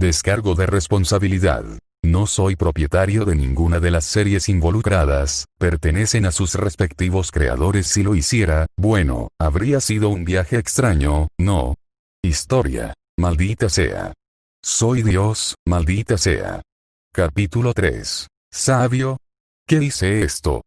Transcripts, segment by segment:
Descargo de responsabilidad. No soy propietario de ninguna de las series involucradas, pertenecen a sus respectivos creadores. Si lo hiciera, bueno, habría sido un viaje extraño, ¿no? Historia. Maldita sea. Soy Dios, maldita sea. Capítulo 3. ¿Sabio? ¿Qué hice esto?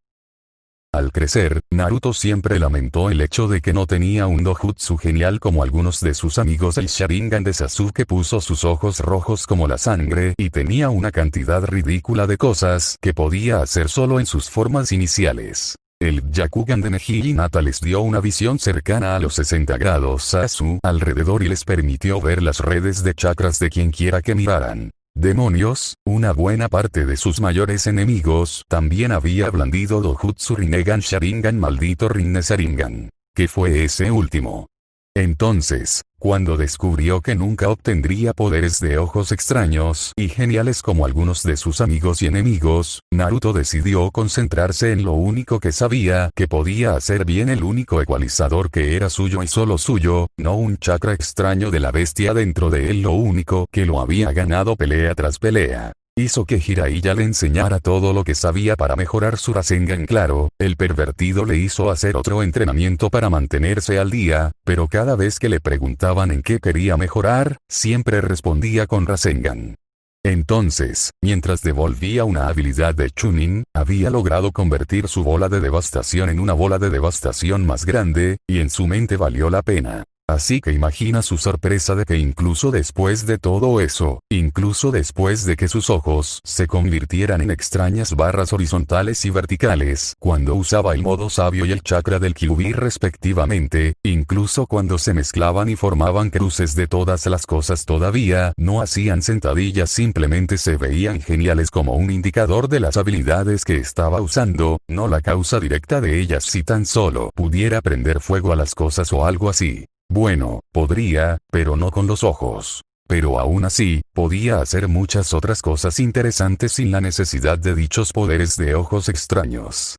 Al crecer, Naruto siempre lamentó el hecho de que no tenía un dojutsu genial como algunos de sus amigos. El Sharingan de Sasuke puso sus ojos rojos como la sangre y tenía una cantidad ridícula de cosas que podía hacer solo en sus formas iniciales. El Byakugan de Neji Hinata les dio una visión cercana a los 60 grados a su alrededor y les permitió ver las redes de chakras de quien quiera que miraran. Demonios, una buena parte de sus mayores enemigos también había blandido Dojutsu Rinnegan Sharingan. Maldito Rinne Sharingan. ¿Qué fue ese último? Entonces, cuando descubrió que nunca obtendría poderes de ojos extraños y geniales como algunos de sus amigos y enemigos, Naruto decidió concentrarse en lo único que sabía que podía hacer bien, el único ecualizador que era suyo y solo suyo, no un chakra extraño de la bestia dentro de él, lo único que lo había ganado pelea tras pelea. Hizo que Jiraiya le enseñara todo lo que sabía para mejorar su Rasengan. Claro, el pervertido le hizo hacer otro entrenamiento para mantenerse al día, pero cada vez que le preguntaban en qué quería mejorar, siempre respondía con Rasengan. Entonces, mientras devolvía una habilidad de Chunin, había logrado convertir su bola de devastación en una bola de devastación más grande, y en su mente valió la pena. Así que imagina su sorpresa de que incluso después de todo eso, incluso después de que sus ojos se convirtieran en extrañas barras horizontales y verticales, cuando usaba el modo sabio y el chakra del Kyuubi respectivamente, incluso cuando se mezclaban y formaban cruces de todas las cosas, todavía no hacían sentadillas, simplemente se veían geniales como un indicador de las habilidades que estaba usando, no la causa directa de ellas. Si tan solo pudiera prender fuego a las cosas o algo así. Bueno, podría, pero no con los ojos. Pero aún así, podía hacer muchas otras cosas interesantes sin la necesidad de dichos poderes de ojos extraños.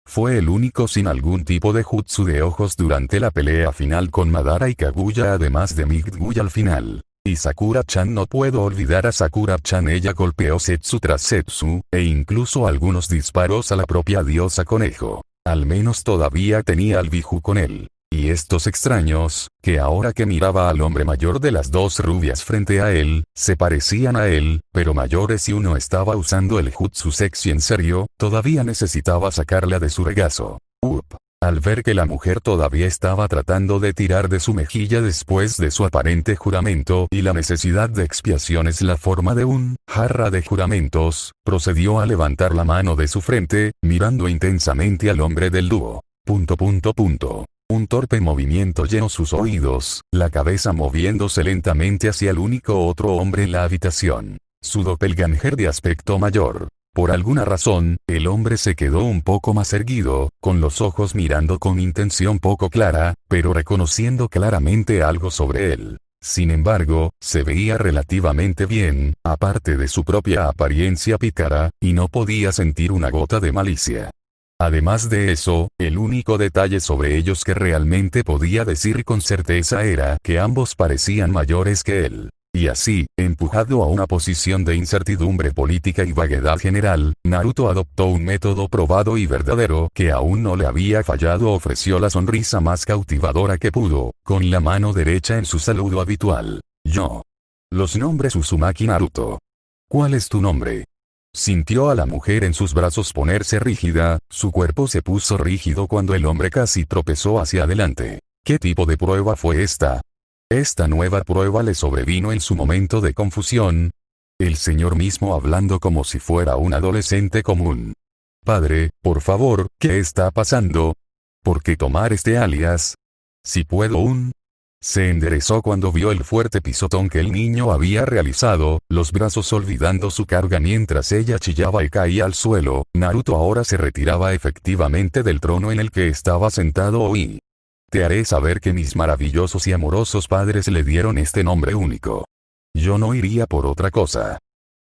Fue el único sin algún tipo de jutsu de ojos durante la pelea final con Madara y Kaguya, además de Midguya al final. Y Sakura-chan, no puedo olvidar a Sakura-chan, ella golpeó setsu tras setsu, e incluso algunos disparos a la propia diosa conejo. Al menos todavía tenía al Biju con él. Y estos extraños, que ahora que miraba al hombre mayor de las dos rubias frente a él, se parecían a él, pero mayores, y uno estaba usando el jutsu sexy en serio, todavía necesitaba sacarla de su regazo. Al ver que la mujer todavía estaba tratando de tirar de su mejilla después de su aparente juramento y la necesidad de expiación es la forma de un jarra de juramentos, procedió a levantar la mano de su frente, mirando intensamente al hombre del dúo. Un torpe movimiento llenó sus oídos, la cabeza moviéndose lentamente hacia el único otro hombre en la habitación. Su doppelganger de aspecto mayor. Por alguna razón, el hombre se quedó un poco más erguido, con los ojos mirando con intención poco clara, pero reconociendo claramente algo sobre él. Sin embargo, se veía relativamente bien, aparte de su propia apariencia pícara, y no podía sentir una gota de malicia. Además de eso, el único detalle sobre ellos que realmente podía decir con certeza era que ambos parecían mayores que él. Y así, empujado a una posición de incertidumbre política y vaguedad general, Naruto adoptó un método probado y verdadero que aún no le había fallado. Ofreció la sonrisa más cautivadora que pudo, con la mano derecha en su saludo habitual. Yo. Los nombres Uzumaki Naruto. ¿Cuál es tu nombre? Sintió a la mujer en sus brazos ponerse rígida, su cuerpo se puso rígido cuando el hombre casi tropezó hacia adelante. ¿Qué tipo de prueba fue esta? Esta nueva prueba le sobrevino en su momento de confusión. El señor mismo hablando como si fuera un adolescente común. Padre, por favor, ¿qué está pasando? ¿Por qué tomar este alias? Si puedo Se enderezó cuando vio el fuerte pisotón que el niño había realizado, los brazos olvidando su carga mientras ella chillaba y caía al suelo. Naruto ahora se retiraba efectivamente del trono en el que estaba sentado y... Te haré saber que mis maravillosos y amorosos padres le dieron este nombre único. Yo no iría por otra cosa.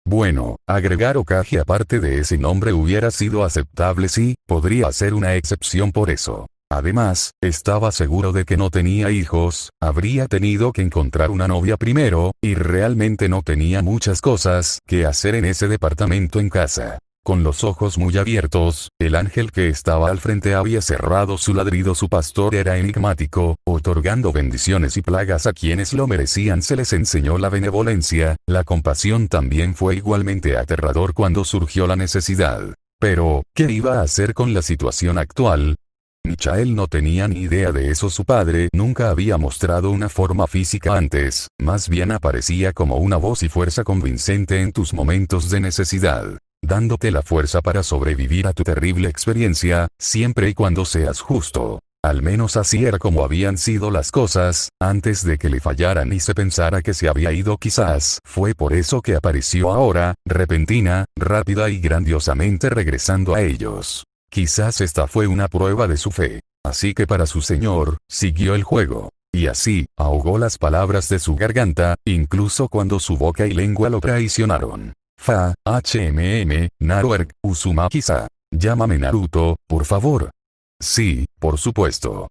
Bueno, agregar Hokage aparte de ese nombre hubiera sido aceptable, sí, podría hacer una excepción por eso. Además, estaba seguro de que no tenía hijos, habría tenido que encontrar una novia primero, y realmente no tenía muchas cosas que hacer en ese departamento en casa. Con los ojos muy abiertos, el ángel que estaba al frente había cerrado su ladrido. Su pastor era enigmático, otorgando bendiciones y plagas a quienes lo merecían. Se les enseñó la benevolencia, la compasión. También fue igualmente aterrador cuando surgió la necesidad. Pero, ¿qué iba a hacer con la situación actual? Michael no tenía ni idea de eso. Su padre nunca había mostrado una forma física antes, más bien aparecía como una voz y fuerza convincente en tus momentos de necesidad, dándote la fuerza para sobrevivir a tu terrible experiencia, siempre y cuando seas justo. Al menos así era como habían sido las cosas, antes de que le fallaran y se pensara que se había ido. Quizás fue por eso que apareció ahora, repentina, rápida y grandiosamente regresando a ellos. Quizás esta fue una prueba de su fe. Así que para su señor, siguió el juego. Y así, ahogó las palabras de su garganta, incluso cuando su boca y lengua lo traicionaron. Naruerk, Uzumaki-sa. Llámame Naruto, por favor. Sí, por supuesto.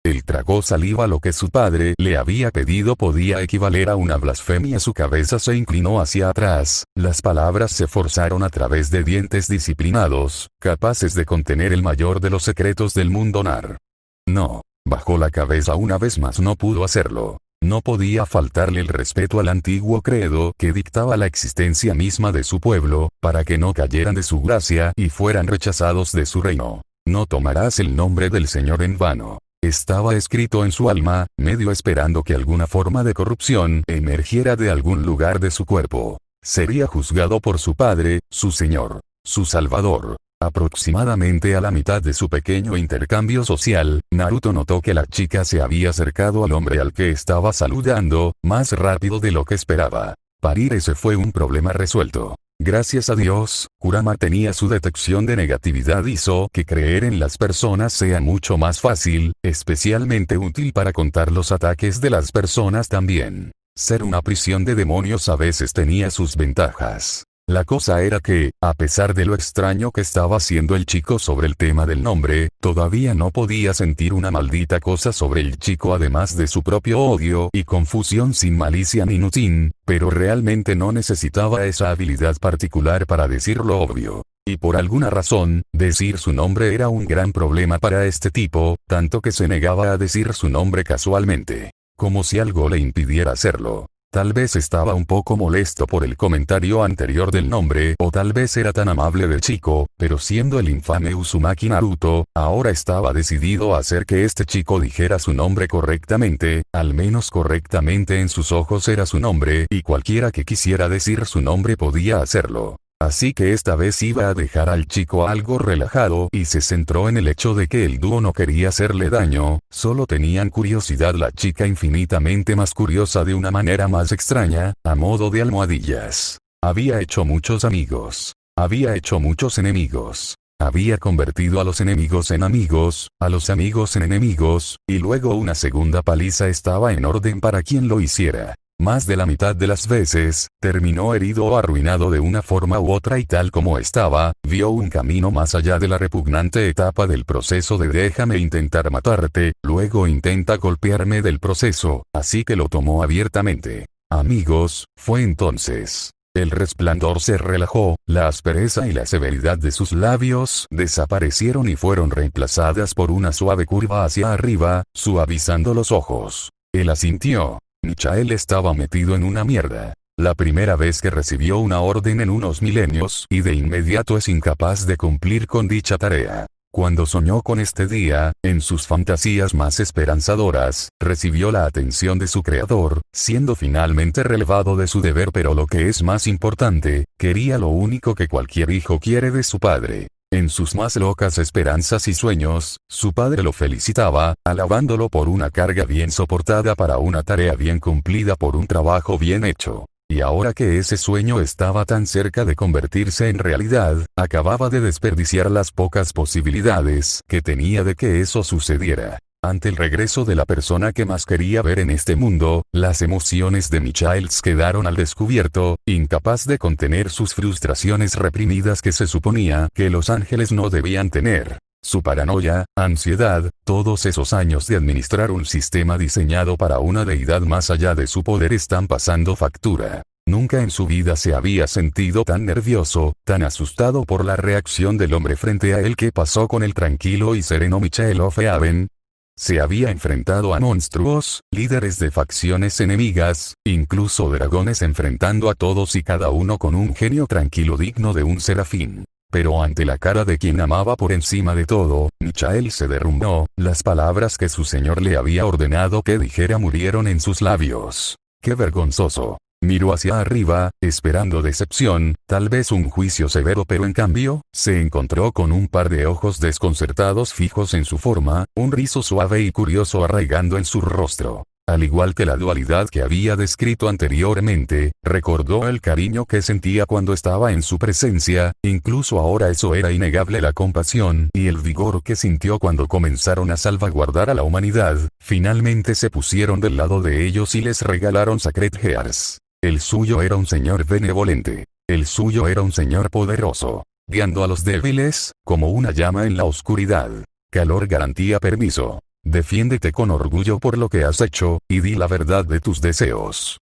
Él tragó saliva. Lo que su padre le había pedido podía equivaler a una blasfemia. Su cabeza se inclinó hacia atrás, las palabras se forzaron a través de dientes disciplinados, capaces de contener el mayor de los secretos del mundo Nar. No. Bajó la cabeza una vez más. No pudo hacerlo. No podía faltarle el respeto al antiguo credo que dictaba la existencia misma de su pueblo, para que no cayeran de su gracia y fueran rechazados de su reino. No tomarás el nombre del Señor en vano. Estaba escrito en su alma, medio esperando que alguna forma de corrupción emergiera de algún lugar de su cuerpo. Sería juzgado por su padre, su señor, su salvador. Aproximadamente a la mitad de su pequeño intercambio social, Naruto notó que la chica se había acercado al hombre al que estaba saludando, más rápido de lo que esperaba. Parir. Ese fue un problema resuelto. Gracias a Dios, Kurama tenía su detección de negatividad. Hizo que creer en las personas sea mucho más fácil, especialmente útil para contar los ataques de las personas también. Ser una prisión de demonios a veces tenía sus ventajas. La cosa era que, a pesar de lo extraño que estaba haciendo el chico sobre el tema del nombre, todavía no podía sentir una maldita cosa sobre el chico además de su propio odio y confusión sin malicia ni nutin, pero realmente no necesitaba esa habilidad particular para decir lo obvio. Y por alguna razón, decir su nombre era un gran problema para este tipo, tanto que se negaba a decir su nombre casualmente. Como si algo le impidiera hacerlo. Tal vez estaba un poco molesto por el comentario anterior del nombre, o tal vez era tan amable de chico, pero siendo el infame Uzumaki Naruto, ahora estaba decidido a hacer que este chico dijera su nombre correctamente, al menos correctamente en sus ojos era su nombre, y cualquiera que quisiera decir su nombre podía hacerlo. Así que esta vez iba a dejar al chico algo relajado y se centró en el hecho de que el dúo no quería hacerle daño, solo tenían curiosidad. La chica infinitamente más curiosa de una manera más extraña, a modo de almohadillas. Había hecho muchos amigos. Había hecho muchos enemigos. Había convertido a los enemigos en amigos, a los amigos en enemigos, y luego una segunda paliza estaba en orden para quien lo hiciera. Más de la mitad de las veces, terminó herido o arruinado de una forma u otra y tal como estaba, vio un camino más allá de la repugnante etapa del proceso de déjame intentar matarte, luego intenta golpearme del proceso, así que lo tomó abiertamente. Amigos, fue entonces. El resplandor se relajó, la aspereza y la severidad de sus labios desaparecieron y fueron reemplazadas por una suave curva hacia arriba, suavizando los ojos. Él asintió. Michael estaba metido en una mierda. La primera vez que recibió una orden en unos milenios y de inmediato es incapaz de cumplir con dicha tarea. Cuando soñó con este día, en sus fantasías más esperanzadoras, recibió la atención de su creador, siendo finalmente relevado de su deber, pero lo que es más importante, quería lo único que cualquier hijo quiere de su padre. En sus más locas esperanzas y sueños, su padre lo felicitaba, alabándolo por una carga bien soportada para una tarea bien cumplida por un trabajo bien hecho. Y ahora que ese sueño estaba tan cerca de convertirse en realidad, acababa de desperdiciar las pocas posibilidades que tenía de que eso sucediera. Ante el regreso de la persona que más quería ver en este mundo, las emociones de Michael quedaron al descubierto, incapaz de contener sus frustraciones reprimidas que se suponía que los ángeles no debían tener. Su paranoia, ansiedad, todos esos años de administrar un sistema diseñado para una deidad más allá de su poder están pasando factura. Nunca en su vida se había sentido tan nervioso, tan asustado por la reacción del hombre frente a él que pasó con el tranquilo y sereno Michael O'Feaven. Se había enfrentado a monstruos, líderes de facciones enemigas, incluso dragones enfrentando a todos y cada uno con un genio tranquilo digno de un serafín. Pero ante la cara de quien amaba por encima de todo, Michael se derrumbó, las palabras que su señor le había ordenado que dijera murieron en sus labios. ¡Qué vergonzoso! Miró hacia arriba, esperando decepción, tal vez un juicio severo, pero en cambio, se encontró con un par de ojos desconcertados fijos en su forma, un rizo suave y curioso arraigando en su rostro. Al igual que la dualidad que había descrito anteriormente, recordó el cariño que sentía cuando estaba en su presencia, incluso ahora eso era innegable, la compasión y el vigor que sintió cuando comenzaron a salvaguardar a la humanidad, finalmente se pusieron del lado de ellos y les regalaron Sacred Hearts. El suyo era un señor benevolente. El suyo era un señor poderoso, guiando a los débiles, como una llama en la oscuridad. Calor, garantía, permiso. Defiéndete con orgullo por lo que has hecho, y di la verdad de tus deseos.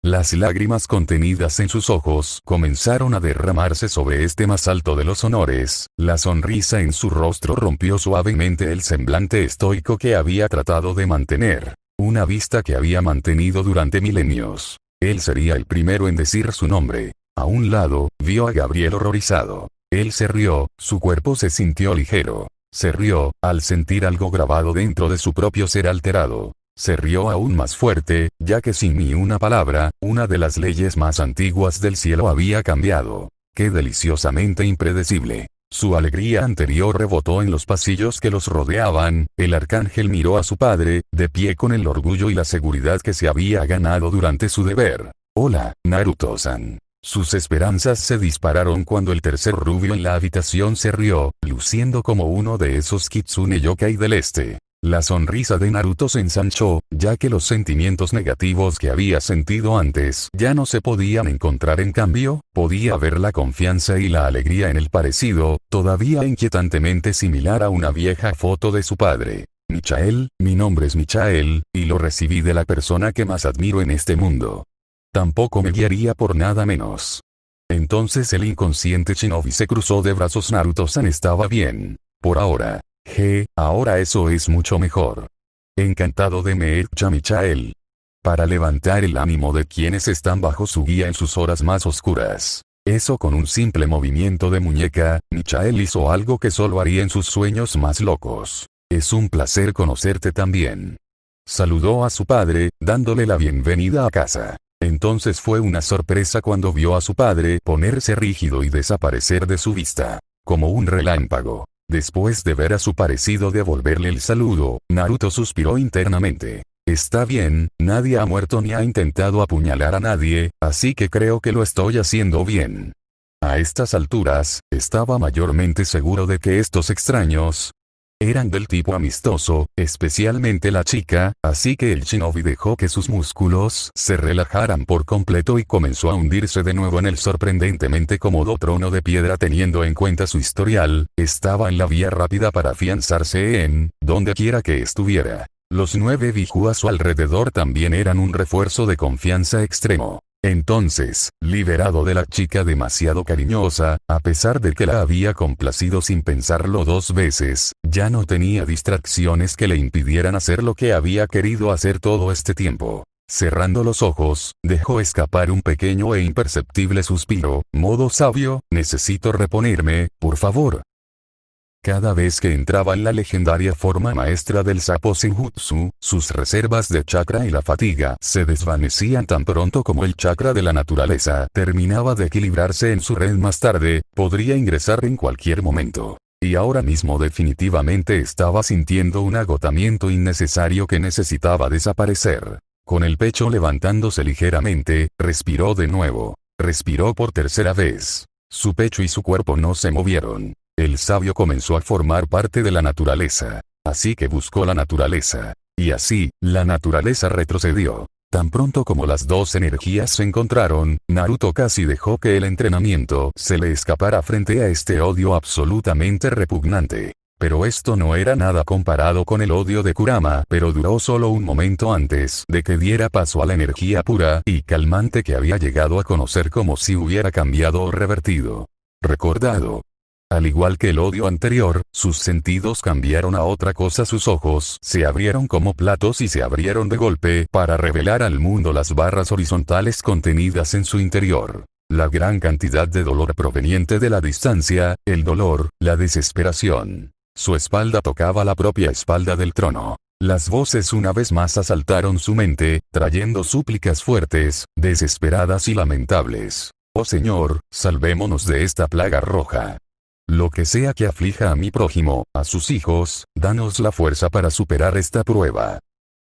Las lágrimas contenidas en sus ojos comenzaron a derramarse sobre este más alto de los honores, la sonrisa en su rostro rompió suavemente el semblante estoico que había tratado de mantener, una vista que había mantenido durante milenios. Él sería el primero en decir su nombre. A un lado, vio a Gabriel horrorizado. Él se rió, su cuerpo se sintió ligero. Se rió, al sentir algo grabado dentro de su propio ser alterado. Se rió aún más fuerte, ya que sin ni una palabra, una de las leyes más antiguas del cielo había cambiado. ¡Qué deliciosamente impredecible! Su alegría anterior rebotó en los pasillos que los rodeaban, el arcángel miró a su padre, de pie con el orgullo y la seguridad que se había ganado durante su deber. «Hola, Naruto-san». Sus esperanzas se dispararon cuando el tercer rubio en la habitación se rió, luciendo como uno de esos kitsune yokai del este. La sonrisa de Naruto se ensanchó, ya que los sentimientos negativos que había sentido antes ya no se podían encontrar, en cambio, podía ver la confianza y la alegría en el parecido, todavía inquietantemente similar a una vieja foto de su padre. «Michael, mi nombre es Michael, y lo recibí de la persona que más admiro en este mundo. Tampoco me guiaría por nada menos». Entonces el inconsciente shinobi se cruzó de brazos. «Naruto-san estaba bien. Por ahora. Ahora eso es mucho mejor. Encantado de Mecha Michael». Para levantar el ánimo de quienes están bajo su guía en sus horas más oscuras. Eso con un simple movimiento de muñeca, Michael hizo algo que solo haría en sus sueños más locos. «Es un placer conocerte también». Saludó a su padre, dándole la bienvenida a casa. Entonces fue una sorpresa cuando vio a su padre ponerse rígido y desaparecer de su vista, como un relámpago. Después de ver a su parecido devolverle el saludo, Naruto suspiró internamente. «Está bien, nadie ha muerto ni ha intentado apuñalar a nadie, así que creo que lo estoy haciendo bien». A estas alturas, estaba mayormente seguro de que estos extraños eran del tipo amistoso, especialmente la chica, así que el shinobi dejó que sus músculos se relajaran por completo y comenzó a hundirse de nuevo en el sorprendentemente cómodo trono de piedra. Teniendo en cuenta su historial, estaba en la vía rápida para afianzarse en donde quiera que estuviera. Los 9 Biju a su alrededor también eran un refuerzo de confianza extremo. Entonces, liberado de la chica demasiado cariñosa, a pesar de que la había complacido sin pensarlo 2 veces, ya no tenía distracciones que le impidieran hacer lo que había querido hacer todo este tiempo. Cerrando los ojos, dejó escapar un pequeño e imperceptible suspiro. «Modo sabio, necesito reponerme, por favor». Cada vez que entraba en la legendaria forma maestra del sapo Senjutsu, sus reservas de chakra y la fatiga se desvanecían tan pronto como el chakra de la naturaleza terminaba de equilibrarse en su red. Más tarde, podría ingresar en cualquier momento. Y ahora mismo definitivamente estaba sintiendo un agotamiento innecesario que necesitaba desaparecer. Con el pecho levantándose ligeramente, respiró de nuevo. Respiró por tercera vez. Su pecho y su cuerpo no se movieron. El sabio comenzó a formar parte de la naturaleza. Así que buscó la naturaleza. Y así, la naturaleza retrocedió. Tan pronto como las 2 energías se encontraron, Naruto casi dejó que el entrenamiento se le escapara frente a este odio absolutamente repugnante. Pero esto no era nada comparado con el odio de Kurama, pero duró solo un momento antes de que diera paso a la energía pura y calmante que había llegado a conocer, como si hubiera cambiado o revertido. Recordado. Al igual que el odio anterior, sus sentidos cambiaron a otra cosa. Sus ojos se abrieron como platos y se abrieron de golpe para revelar al mundo las barras horizontales contenidas en su interior. La gran cantidad de dolor proveniente de la distancia, el dolor, la desesperación. Su espalda tocaba la propia espalda del trono. Las voces una vez más asaltaron su mente, trayendo súplicas fuertes, desesperadas y lamentables. Oh Señor, salvémonos de esta plaga roja. Lo que sea que aflija a mi prójimo, a sus hijos, danos la fuerza para superar esta prueba.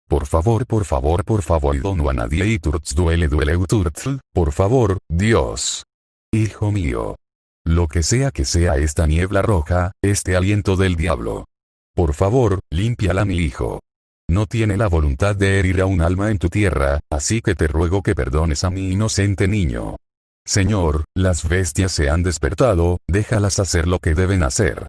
Por favor, por favor, por favor, don Wanadie y Turtz duele Uturtl, por favor, Dios. Hijo mío. Lo que sea esta niebla roja, este aliento del diablo. Por favor, límpiala, mi hijo. No tiene la voluntad de herir a un alma en tu tierra, así que te ruego que perdones a mi inocente niño. Señor, las bestias se han despertado, déjalas hacer lo que deben hacer.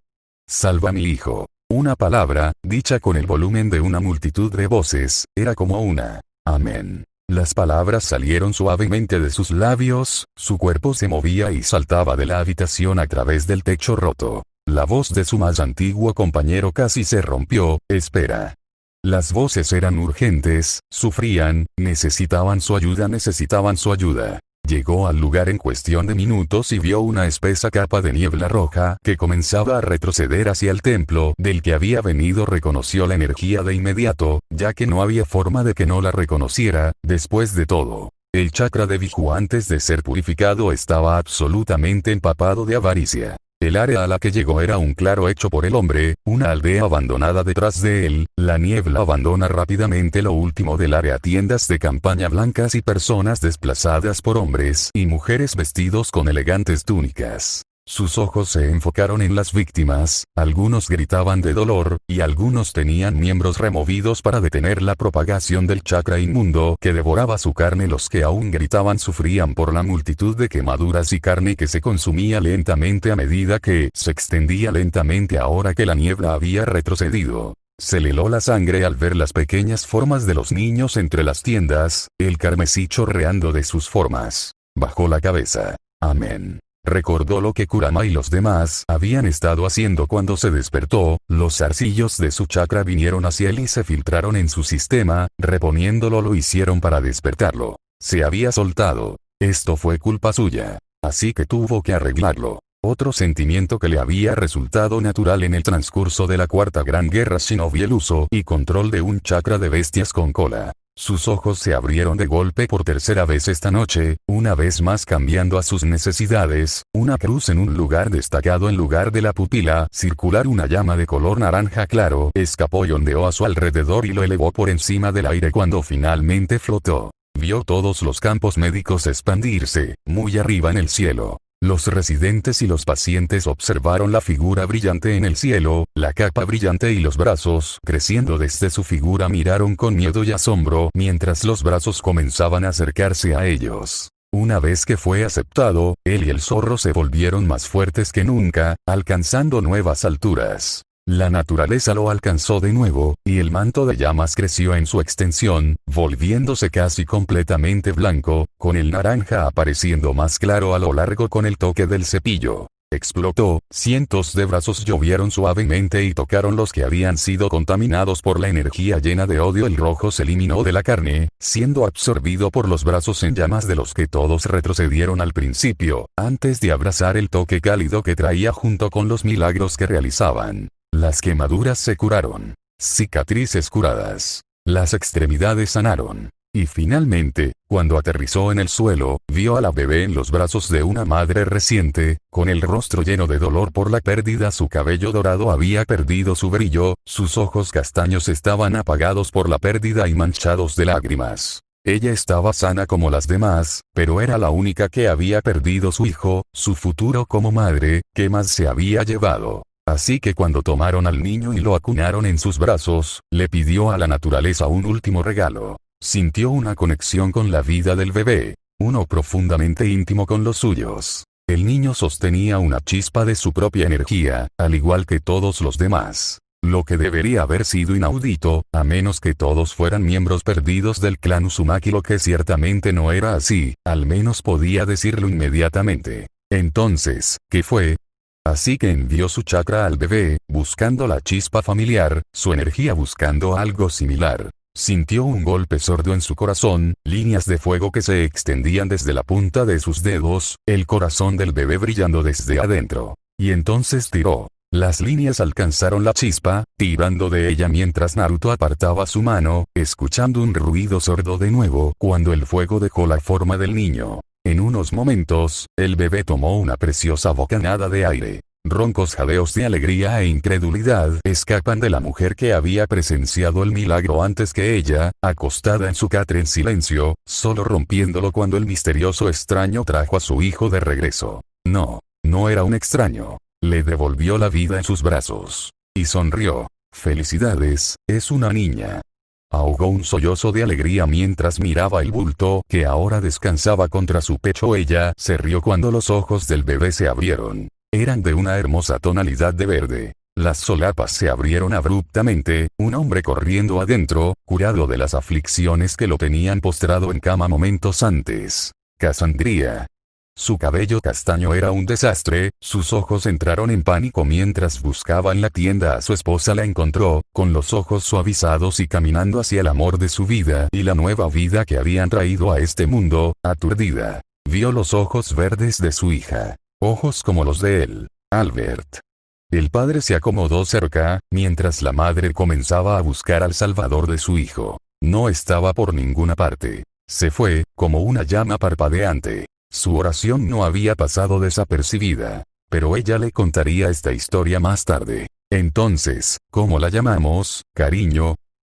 Salva a mi hijo. Una palabra, dicha con el volumen de una multitud de voces, era como una amén. Las palabras salieron suavemente de sus labios, su cuerpo se movía y saltaba de la habitación a través del techo roto. La voz de su más antiguo compañero casi se rompió. Espera. Las voces eran urgentes, sufrían, necesitaban su ayuda. Llegó al lugar en cuestión de minutos y vio una espesa capa de niebla roja que comenzaba a retroceder hacia el templo del que había venido. Reconoció la energía de inmediato, ya que no había forma de que no la reconociera. Después de todo, el chakra de Biju antes de ser purificado estaba absolutamente empapado de avaricia. El área a la que llegó era un claro hecho por el hombre, una aldea abandonada detrás de él. La niebla abandona rápidamente lo último del área: tiendas de campaña blancas y personas desplazadas por hombres y mujeres vestidos con elegantes túnicas. Sus ojos se enfocaron en las víctimas, algunos gritaban de dolor, y algunos tenían miembros removidos para detener la propagación del chakra inmundo que devoraba su carne. Los que aún gritaban sufrían por la multitud de quemaduras y carne que se consumía lentamente a medida que se extendía lentamente. Ahora que la niebla había retrocedido, se le heló la sangre al ver las pequeñas formas de los niños entre las tiendas, el carmesí chorreando de sus formas. Bajó la cabeza. Amén. Recordó lo que Kurama y los demás habían estado haciendo cuando se despertó. Los zarcillos de su chakra vinieron hacia él y se filtraron en su sistema, reponiéndolo. Lo hicieron para despertarlo. Se había soltado. Esto fue culpa suya. Así que tuvo que arreglarlo. Otro sentimiento que le había resultado natural en el transcurso de la cuarta gran guerra shinobi: el uso y control de un chakra de bestias con cola. Sus ojos se abrieron de golpe por tercera vez esta noche, una vez más cambiando a sus necesidades. Una cruz en un lugar destacado en lugar de la pupila circular, una llama de color naranja claro, escapó y ondeó a su alrededor y lo elevó por encima del aire. Cuando finalmente flotó, vio todos los campos médicos expandirse, muy arriba en el cielo. Los residentes y los pacientes observaron la figura brillante en el cielo, la capa brillante y los brazos creciendo desde su figura. Miraron con miedo y asombro mientras los brazos comenzaban a acercarse a ellos. Una vez que fue aceptado, él y el zorro se volvieron más fuertes que nunca, alcanzando nuevas alturas. La naturaleza lo alcanzó de nuevo, y el manto de llamas creció en su extensión, volviéndose casi completamente blanco, con el naranja apareciendo más claro a lo largo con el toque del cepillo. Explotó, cientos de brazos llovieron suavemente y tocaron los que habían sido contaminados por la energía llena de odio. El rojo se eliminó de la carne, siendo absorbido por los brazos en llamas de los que todos retrocedieron al principio, antes de abrazar el toque cálido que traía junto con los milagros que realizaban. Las quemaduras se curaron. Cicatrices curadas. Las extremidades sanaron. Y finalmente, cuando aterrizó en el suelo, vio a la bebé en los brazos de una madre reciente, con el rostro lleno de dolor por la pérdida. Su cabello dorado había perdido su brillo, sus ojos castaños estaban apagados por la pérdida y manchados de lágrimas. Ella estaba sana como las demás, pero era la única que había perdido su hijo, su futuro como madre, que más se había llevado. Así que cuando tomaron al niño y lo acunaron en sus brazos, le pidió a la naturaleza un último regalo. Sintió una conexión con la vida del bebé, uno profundamente íntimo con los suyos. El niño sostenía una chispa de su propia energía, al igual que todos los demás. Lo que debería haber sido inaudito, a menos que todos fueran miembros perdidos del clan Uzumaki, lo que ciertamente no era así, al menos podía decirlo inmediatamente. Entonces, ¿qué fue? Así que envió su chakra al bebé, buscando la chispa familiar, su energía buscando algo similar. Sintió un golpe sordo en su corazón, líneas de fuego que se extendían desde la punta de sus dedos, el corazón del bebé brillando desde adentro. Y entonces tiró. Las líneas alcanzaron la chispa, tirando de ella mientras Naruto apartaba su mano, escuchando un ruido sordo de nuevo cuando el fuego dejó la forma del niño. En unos momentos, el bebé tomó una preciosa bocanada de aire. Roncos jadeos de alegría e incredulidad escapan de la mujer que había presenciado el milagro antes que ella, acostada en su catre en silencio, solo rompiéndolo cuando el misterioso extraño trajo a su hijo de regreso. No era un extraño. Le devolvió la vida en sus brazos. Y sonrió. «Felicidades, es una niña». Ahogó un sollozo de alegría mientras miraba el bulto que ahora descansaba contra su pecho. Ella se rió cuando los ojos del bebé se abrieron. Eran de una hermosa tonalidad de verde. Las solapas se abrieron abruptamente, un hombre corriendo adentro, curado de las aflicciones que lo tenían postrado en cama momentos antes. Cassandra. Su cabello castaño era un desastre, sus ojos entraron en pánico mientras buscaba en la tienda a su esposa. La encontró, con los ojos suavizados y caminando hacia el amor de su vida y la nueva vida que habían traído a este mundo, aturdida. Vio los ojos verdes de su hija. Ojos como los de él, Albert. El padre se acomodó cerca, mientras la madre comenzaba a buscar al salvador de su hijo. No estaba por ninguna parte. Se fue, como una llama parpadeante. Su oración no había pasado desapercibida. Pero ella le contaría esta historia más tarde. Entonces, ¿cómo la llamamos, cariño?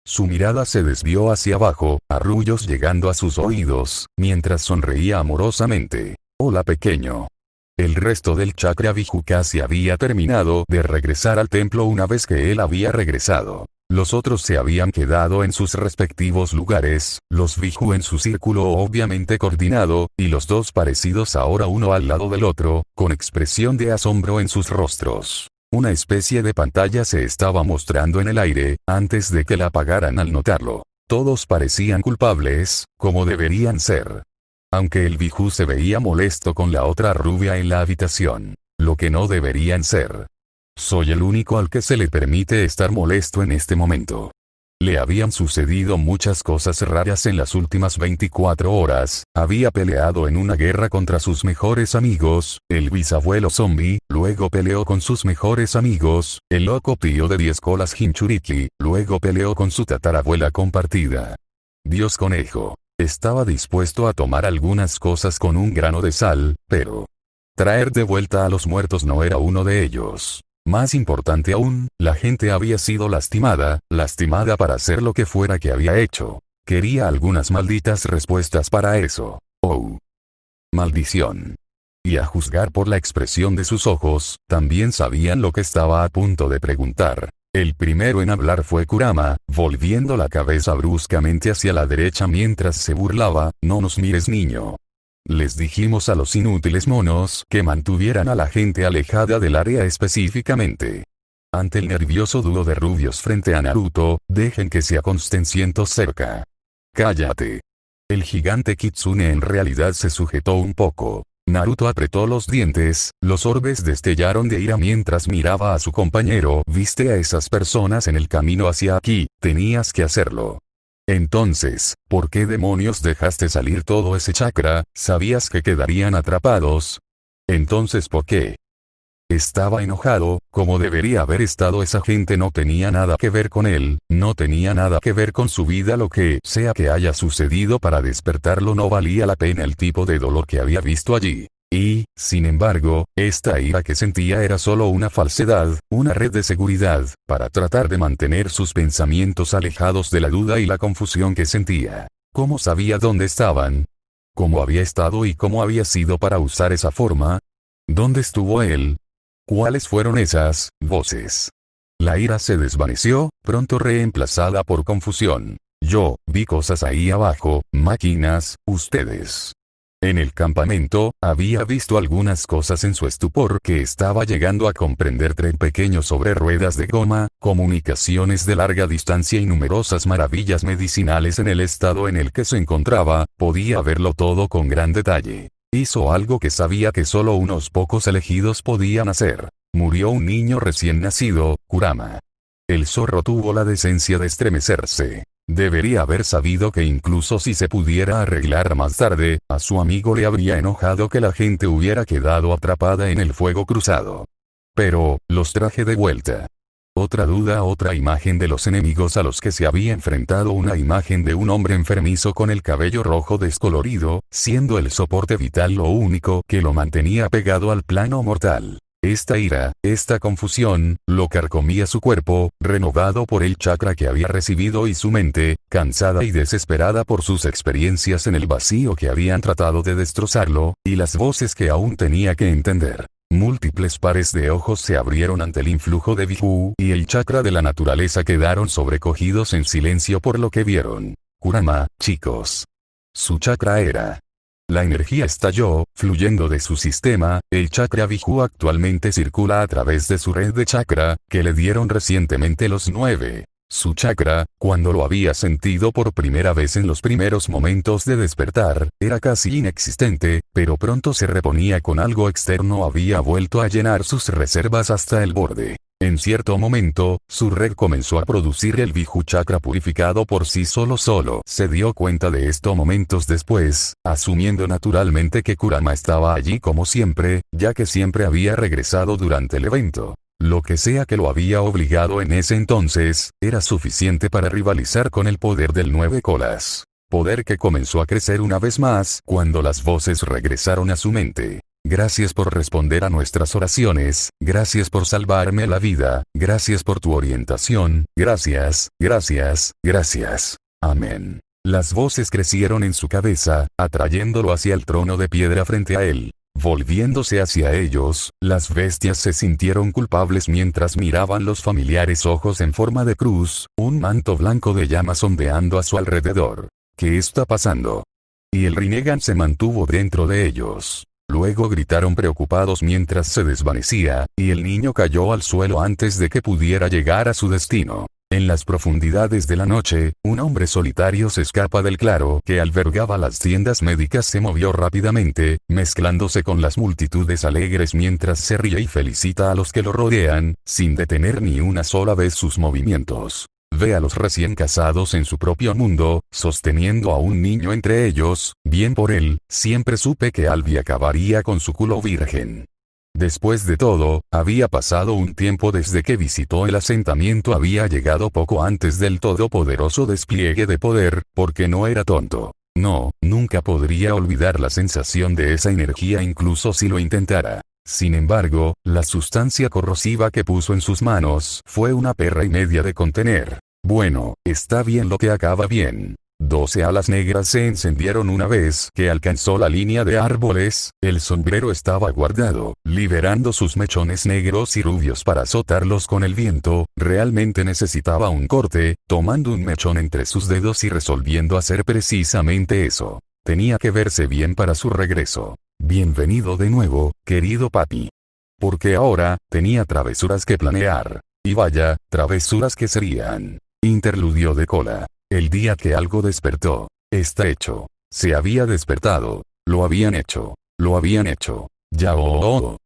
Su mirada se desvió hacia abajo, arrullos llegando a sus oídos, mientras sonreía amorosamente. Hola pequeño. El resto del chakra Biju casi había terminado de regresar al templo una vez que él había regresado. Los otros se habían quedado en sus respectivos lugares, los Biju en su círculo obviamente coordinado, y los dos parecidos ahora uno al lado del otro, con expresión de asombro en sus rostros. Una especie de pantalla se estaba mostrando en el aire, antes de que la apagaran al notarlo. Todos parecían culpables, como deberían ser. Aunque el Biju se veía molesto con la otra rubia en la habitación. Lo que no deberían ser. Soy el único al que se le permite estar molesto en este momento. Le habían sucedido muchas cosas raras en las últimas 24 horas, había peleado en una guerra contra sus mejores amigos, el bisabuelo zombie, luego peleó con sus mejores amigos, el loco tío de 10 colas Jinchuriki, luego peleó con su tatarabuela compartida. Dios conejo. Estaba dispuesto a tomar algunas cosas con un grano de sal, pero traer de vuelta a los muertos no era uno de ellos. Más importante aún, la gente había sido lastimada para hacer lo que fuera que había hecho. Quería algunas malditas respuestas para eso. Oh. Maldición. Y a juzgar por la expresión de sus ojos, también sabían lo que estaba a punto de preguntar. El primero en hablar fue Kurama, volviendo la cabeza bruscamente hacia la derecha mientras se burlaba, no nos mires niño. Les dijimos a los inútiles monos que mantuvieran a la gente alejada del área específicamente. Ante el nervioso dúo de rubios frente a Naruto, dejen que se aconsten cientos cerca. Cállate. El gigante Kitsune en realidad se sujetó un poco. Naruto apretó los dientes, los orbes destellaron de ira mientras miraba a su compañero. Viste a esas personas en el camino hacia aquí, tenías que hacerlo. Entonces, ¿por qué demonios dejaste salir todo ese chakra? ¿Sabías que quedarían atrapados? Entonces, ¿por qué? Estaba enojado, como debería haber estado. Esa gente no tenía nada que ver con él, no tenía nada que ver con su vida. Lo que sea que haya sucedido para despertarlo no valía la pena el tipo de dolor que había visto allí. Y, sin embargo, esta ira que sentía era solo una falsedad, una red de seguridad, para tratar de mantener sus pensamientos alejados de la duda y la confusión que sentía. ¿Cómo sabía dónde estaban? ¿Cómo había estado y cómo había sido para usar esa forma? ¿Dónde estuvo él? ¿Cuáles fueron esas voces? La ira se desvaneció, pronto reemplazada por confusión. Yo vi cosas ahí abajo, máquinas, ustedes. En el campamento, había visto algunas cosas en su estupor que estaba llegando a comprender: tren pequeño sobre ruedas de goma, comunicaciones de larga distancia y numerosas maravillas medicinales. En el estado en el que se encontraba, podía verlo todo con gran detalle. Hizo algo que sabía que solo unos pocos elegidos podían hacer. Murió un niño recién nacido, Kurama. El zorro tuvo la decencia de estremecerse. Debería haber sabido que incluso si se pudiera arreglar más tarde, a su amigo le habría enojado que la gente hubiera quedado atrapada en el fuego cruzado. Pero, los traje de vuelta. Otra duda, otra imagen de los enemigos a los que se había enfrentado, una imagen de un hombre enfermizo con el cabello rojo descolorido, siendo el soporte vital lo único que lo mantenía pegado al plano mortal. Esta ira, esta confusión, lo carcomía su cuerpo, renovado por el chakra que había recibido, y su mente, cansada y desesperada por sus experiencias en el vacío que habían tratado de destrozarlo, y las voces que aún tenía que entender. Múltiples pares de ojos se abrieron ante el influjo de Biju, y el chakra de la naturaleza quedaron sobrecogidos en silencio por lo que vieron. Kurama, chicos. Su chakra era. La energía estalló, fluyendo de su sistema. El chakra Biju actualmente circula a través de su red de chakra, que le dieron recientemente los 9. Su chakra, cuando lo había sentido por primera vez en los primeros momentos de despertar, era casi inexistente, pero pronto se reponía con algo externo. Había vuelto a llenar sus reservas hasta el borde. En cierto momento, su red comenzó a producir el Biju chakra purificado por sí solo. Se dio cuenta de esto momentos después, asumiendo naturalmente que Kurama estaba allí como siempre, ya que siempre había regresado durante el evento. Lo que sea que lo había obligado en ese entonces, era suficiente para rivalizar con el poder del 9 colas. Poder que comenzó a crecer una vez más cuando las voces regresaron a su mente. Gracias por responder a nuestras oraciones, gracias por salvarme la vida, gracias por tu orientación, gracias, gracias, gracias. Amén. Las voces crecieron en su cabeza, atrayéndolo hacia el trono de piedra frente a él. Volviéndose hacia ellos, las bestias se sintieron culpables mientras miraban los familiares ojos en forma de cruz, un manto blanco de llamas ondeando a su alrededor. ¿Qué está pasando? Y el Rinnegan se mantuvo dentro de ellos. Luego gritaron preocupados mientras se desvanecía, y el niño cayó al suelo antes de que pudiera llegar a su destino. En las profundidades de la noche, un hombre solitario se escapa del claro que albergaba las tiendas médicas. Se movió rápidamente, mezclándose con las multitudes alegres mientras se ríe y felicita a los que lo rodean, sin detener ni una sola vez sus movimientos. Ve a los recién casados en su propio mundo, sosteniendo a un niño entre ellos. Bien por él, siempre supe que Albi acabaría con su culo virgen. Después de todo, había pasado un tiempo desde que visitó el asentamiento. Había llegado poco antes del todopoderoso despliegue de poder, porque no era tonto. No, nunca podría olvidar la sensación de esa energía incluso si lo intentara. Sin embargo, la sustancia corrosiva que puso en sus manos fue una perra y media de contener. Bueno, está bien lo que acaba bien. 12 alas negras se encendieron una vez que alcanzó la línea de árboles. El sombrero estaba guardado, liberando sus mechones negros y rubios para azotarlos con el viento. Realmente necesitaba un corte, tomando un mechón entre sus dedos y resolviendo hacer precisamente eso. Tenía que verse bien para su regreso. Bienvenido de nuevo, querido papi. Porque ahora, tenía travesuras que planear. Y vaya, travesuras que serían. Interludio de cola. El día que algo despertó. Está hecho. Se había despertado. Lo habían hecho. Lo habían hecho. Yao.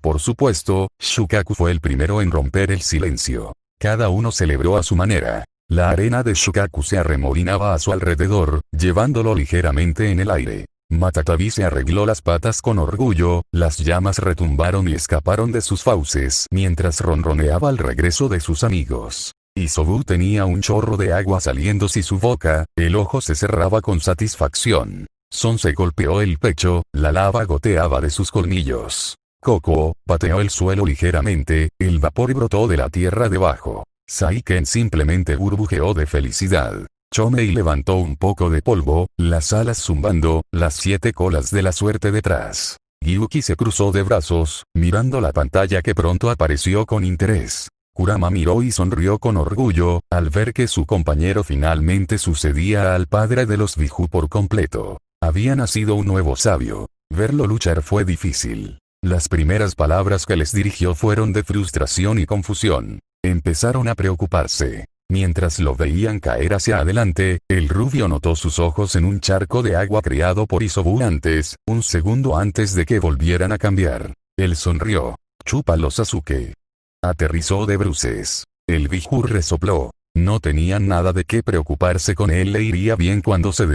Por supuesto, Shukaku fue el primero en romper el silencio. Cada uno celebró a su manera. La arena de Shukaku se arremolinaba a su alrededor, llevándolo ligeramente en el aire. Matatabi se arregló las patas con orgullo, las llamas retumbaron y escaparon de sus fauces mientras ronroneaba al regreso de sus amigos. Isobu tenía un chorro de agua saliendo de su boca, el ojo se cerraba con satisfacción. Son se golpeó el pecho, la lava goteaba de sus colmillos. Koko pateó el suelo ligeramente, el vapor brotó de la tierra debajo. Saiken simplemente burbujeó de felicidad. Chomei levantó un poco de polvo, las alas zumbando, las 7 colas de la suerte detrás. Gyuki se cruzó de brazos, mirando la pantalla que pronto apareció con interés. Kurama miró y sonrió con orgullo, al ver que su compañero finalmente sucedía al padre de los Biju por completo. Había nacido un nuevo sabio. Verlo luchar fue difícil. Las primeras palabras que les dirigió fueron de frustración y confusión. Empezaron a preocuparse. Mientras lo veían caer hacia adelante, el rubio notó sus ojos en un charco de agua creado por Isobu antes, un segundo antes de que volvieran a cambiar. Él sonrió. «Chúpalo, Sasuke». Aterrizó de bruces. El Biju resopló. No tenían nada de qué preocuparse con él, le iría bien cuando se